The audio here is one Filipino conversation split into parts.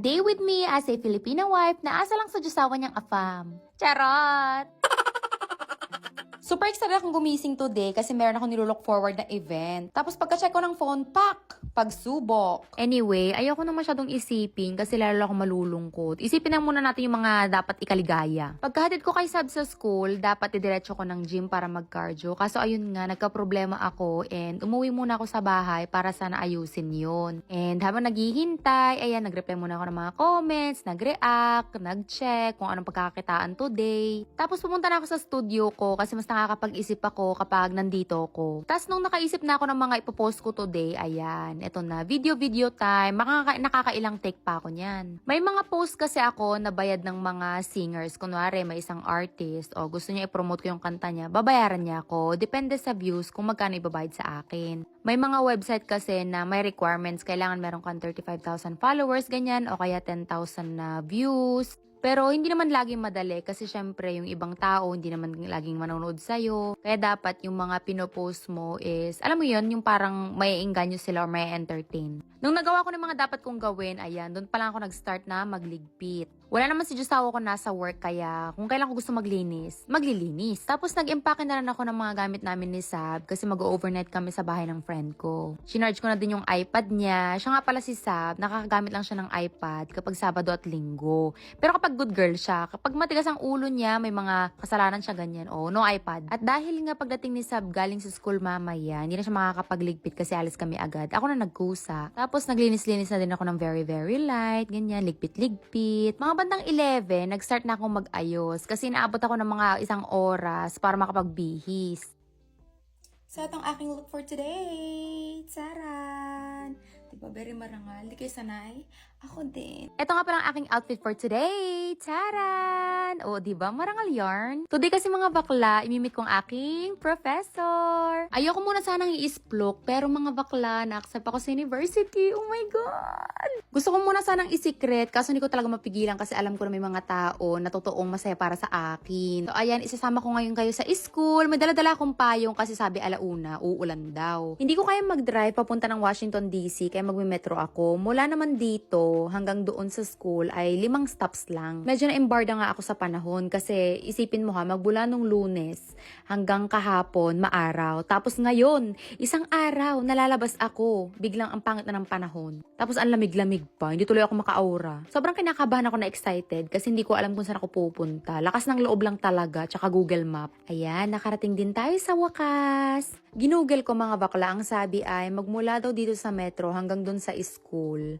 day with me as a Filipino wife na asa lang sa Diyosawa niyang afam. Charot! Super excited akong gumising today kasi meron akong nilulook forward na event. Tapos pagka-check ko ng phone, pak! Pagsubok. Anyway, ayoko na masyadong isipin kasi lalo akong malulungkot. Isipin na muna natin yung mga dapat ikaligaya. Pagkahatid ko kay Sab sa school, dapat idiretso ko ng gym para mag-cardio. Kaso ayun nga, nagka-problema ako and umuwi muna ako sa bahay para sana ayusin yun. And habang naghihintay, ayan, nag-reply muna ako ng mga comments, nag-react, nag-check kung anong pagkakakitaan today. Tapos pumunta na ako sa studio ko kasi mas nakakapag-isip ako kapag nandito ako. Tapos nung nakaisip na ako ng mga ipopost ko today, ayan, eto na, video time, nakakailang take pa ako niyan. May mga post kasi ako na bayad ng mga singers. Kunwari, may isang artist o gusto niya i-promote ko yung kanta niya, babayaran niya ako. Depende sa views kung magkano ibabayad sa akin. May mga website kasi na may requirements, kailangan meron kang 35,000 followers, ganyan, o kaya 10,000 na views. Pero hindi naman laging madali kasi syempre yung ibang tao hindi naman laging manonood sa'yo. Kaya dapat yung mga pinopost mo is, alam mo yun, yung parang may engganyo sila or may entertain. Nung nagawa ko ng mga dapat kong gawin, ayan, doon pa lang ako nag-start na magligpit. Wala naman si Diyosawa ko nasa work kaya kung kailan ko gusto maglinis, maglilinis. Tapos nag-empake na rin ako ng mga gamit namin ni Sab kasi mag-overnight kami sa bahay ng friend ko. Sinarge ko na din yung iPad niya. Siya nga pala si Sab, nakakagamit lang siya ng iPad kapag Sabado at Linggo. Pero kapag good girl siya, kapag matigas ang ulo niya, may mga kasalanan siya ganyan. Oh, no iPad. At dahil nga pagdating ni Sab galing sa school mamaya, hindi na siya makakapagligpit kasi alis kami agad. Ako na nagkusa. Tapos naglinis-linis na din ako ng very light, ganyan, ligpit-ligpit. Mga bandang 11, nag-start na akong mag-ayos kasi inaabot ako ng mga 1 oras para makapagbihis. So, itong aking look for today. Tsaran! Diba, very marangal. Di kayo sanay? Ako din. Ito nga palang aking outfit for today. Tsaran! O, diba, marangal yarn? Today kasi mga bakla, imimit kong aking professor. Ayoko muna sanang i-isplok, pero mga bakla, na-accept ako sa university. Oh my God! Gusto ko muna sanang i-secret, kaso hindi ko talaga mapigilan kasi alam ko na may mga tao na totoong masaya para sa akin. So, ayan, isasama ko ngayon kayo sa school. May dala-dala akong payong kasi sabi alauna, uulan daw. Hindi ko kaya mag-drive papunta ng Washington DC, kaya magme-metro ako. Mula naman dito hanggang doon sa school ay 5 stops lang. Medyo na-embarda nga ako sa panahon kasi isipin mo ha, magbula nung Lunes hanggang kahapon, maaraw. Tapos ngayon, 1 araw, nalalabas ako. Biglang ang pangit na ng panahon. Tapos ang lamig-lamig pa, hindi tuloy ako maka-aura. Sobrang kinakabahan ako na excited kasi hindi ko alam kung saan ako pupunta. Lakas ng loob lang talaga, tsaka Google Map. Ayan, nakarating din tayo sa wakas. Ginugel ko mga bakla, ang sabi ay magmula daw dito sa metro hanggang doon sa school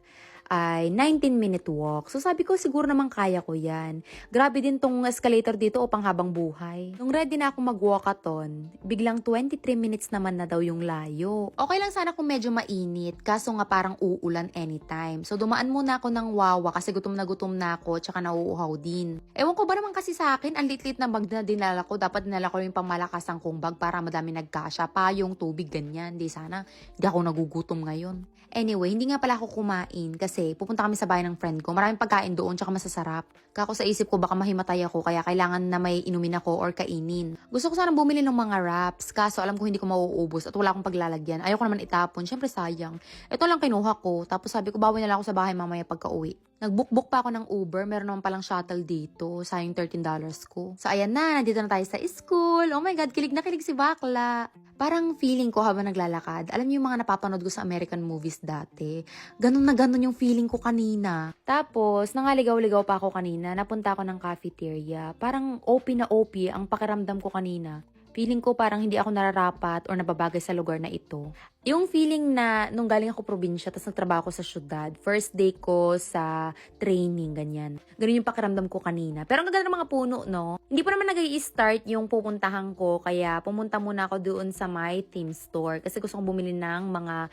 ay 19-minute walk. So sabi ko siguro naman kaya ko yan. Grabe din tong escalator dito o panghabang buhay. Nung ready na ako mag-walkathon, biglang 23 minutes naman na daw yung layo. Okay lang sana kung medyo mainit, kaso nga parang uulan anytime. So dumaan muna ako ng Wawa kasi gutom na ako tsaka nauuhaw din. Ewan ko ba naman kasi sa akin, ang lit-lit na bag na dinala ko. Dapat dinala ko yung pangmalakasang kong bag para madami nagkasya. Payong, tubig, ganyan. Di sana, hindi ako nagugutom ngayon. Anyway, hindi nga pala ako kumain kasi pupunta kami sa bahay ng friend ko. Maraming pagkain doon tsaka masasarap. Kako sa isip ko baka mahimatay ako kaya kailangan na may inumin ako or kainin. Gusto ko sanang bumili ng mga wraps kaso alam ko hindi ko mauubos at wala akong paglalagyan. Ayoko naman itapon. Syempre sayang. Ito lang kinuha ko. Tapos sabi ko bawi na lang ako sa bahay mamaya pagka-uwi. Nag-book pa ako ng Uber. Meron naman palang shuttle dito. Sayang $13 ko. So ayan na, nandito na tayo sa school. Oh my God, kilig na kilig si bakla. Parang feeling ko habang naglalakad, alam niyo yung mga napapanood ko sa American movies dati. Ganun na ganun yung feeling ko kanina. Tapos, nangaligaw-ligaw pa ako kanina. Napunta ako ng cafeteria. Parang OP na OP ang pakiramdam ko kanina. Feeling ko parang hindi ako nararapat or nababagay sa lugar na ito. Yung feeling na nung galing ako probinsya tapos nagtrabaho ko sa syudad, first day ko sa training, ganyan. Ganun yung pakiramdam ko kanina. Pero ang ganda ng mga puno, no? Hindi pa naman nag-i-start yung pupuntahan ko, kaya pumunta muna ako doon sa my team store kasi gusto kong bumili ng mga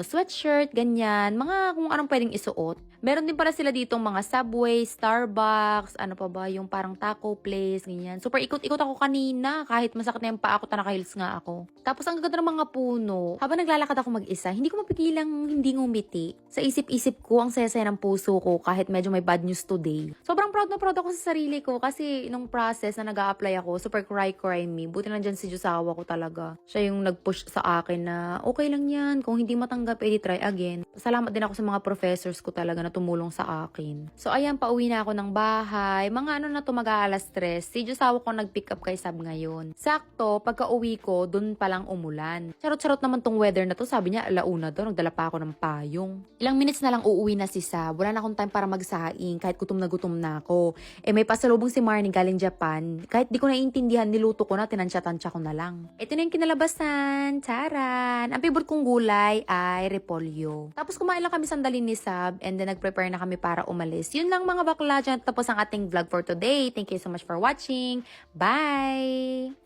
sweatshirt, ganyan, mga kung anong pwedeng isuot. Meron din pala sila ditong mga Subway, Starbucks, ano pa ba, yung parang taco place, ganyan. Super ikot-ikot ako kanina kahit masakit na yung paa ko, naka-heels nga ako. Tapos ang ganda ng mga puno. Habang naglalakad ako mag-isa, hindi ko mapigilang hindi ngumiti. Sa isip-isip ko, ang saya-saya ng puso ko kahit medyo may bad news today. Sobrang proud na proud ako sa sarili ko kasi nung process na nag-a-apply ako, super cry me. Buti nandiyan si Jusawa ko talaga. Siya yung nag-push sa akin na okay lang yan. Kung hindi matanggap, edi try again. Salamat din ako sa mga professors ko talaga na tumulong sa akin. So ayan, pauwi na ako ng bahay. Mga ano na to, mag-aalas 3. Si Jusawa ko nag-pick up kay Sab ngayon. Sakto, pagka uwi ko, dun palang umulan. Charot-charot naman tong weather na to. Sabi niya, alauna daw, nagdala pa ako ng payong. Ilang minutes na lang uuwi na si Sab. Wala na akong time para magsaing kahit gutom na ako. May pasalubong si Marnie galing Japan. Kahit di ko naiintindihan, niluto ko na, tinansya-tansya ko na lang. Ito na yung kinalabasan. Charan! Ang favorite kong gulay ay repolyo. Tapos kumain lang kami sandali ni Sab and then nag-prepare na kami para umalis. Yun lang mga bakla dyan. Tapos ang ating vlog for today. Thank you so much for watching. Bye!